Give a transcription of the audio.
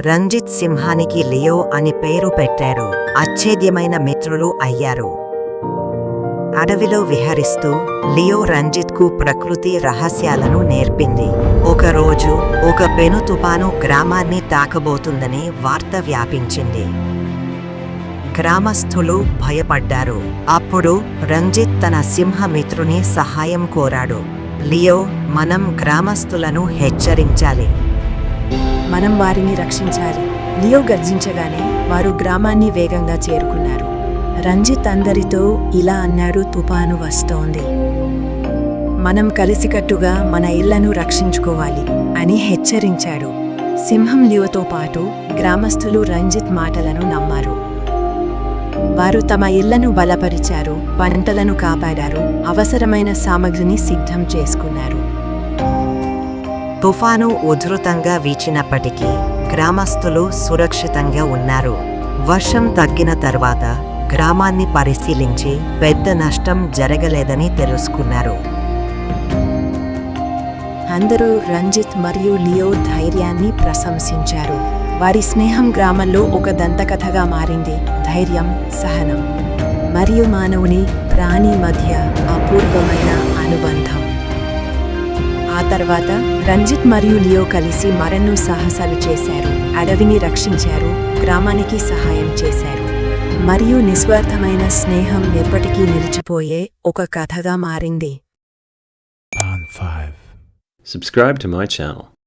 రంజిత్ సింహానికి లియో అని పేరు పెట్టారు. అచ్ఛేద్యమైన మిత్రులు అయ్యారు. అడవిలో విహరిస్తూ లియో రంజిత్కు ప్రకృతి రహస్యాలను నేర్పింది. ఒకరోజు ఒక పెను తుపాను గ్రామాన్ని తాకబోతుందని వార్త వ్యాపించింది. గ్రామస్థులు భయపడ్డారు. అప్పుడు రంజిత్ తన సింహమిత్రుని సహాయం కోరాడు. లియో, మనం గ్రామస్థులను హెచ్చరించాలి. మనం వారిని రక్షించాలి. లియో గర్జించగానే వారు గ్రామాన్ని వేగంగా చేరుకున్నారు. రంజిత్ అందరితో ఇలా అన్నాడు, తుపాను వస్తోంది. మనం కలిసికట్టుగా మన ఇళ్లను రక్షించుకోవాలి అని హెచ్చరించాడు. సింహం లియోతో పాటు గ్రామస్థులు రంజిత్ మాటలను నమ్మారు. వారు తమ ఇళ్లను బలపరిచారు, పంటలను కాపాడారు, అవసరమైన సామగ్రిని సిద్ధం చేసుకున్నారు. తుఫాను ఉధృతంగా వీచినప్పటికీ గ్రామస్తులు సురక్షితంగా ఉన్నారు. వర్షం తగ్గిన తర్వాత గ్రామాన్ని పరిశీలించి పెద్ద నష్టం జరగలేదని తెలుసుకున్నారు. అందరూ రంజిత్ మరియు లియో ధైర్యాన్ని ప్రశంసించారు. వారి స్నేహం గ్రామంలో ఒక దంతకథగా మారింది. ధైర్యం, సహనం మరియు మానవుని, ప్రాణి మధ్య అపూర్వమైన అనుబంధం. ఆ తర్వాత రంజిత్ మరియు లియో కలిసి మరెన్నో సాహసాలు చేశారు. అడవిని రక్షించారు, గ్రామానికి సహాయం చేశారు, మరియు నిస్వార్థమైన స్నేహం ఎప్పటికీ నిలిచిపోయే ఒక కథగా మారింది. Subscribe to my channel.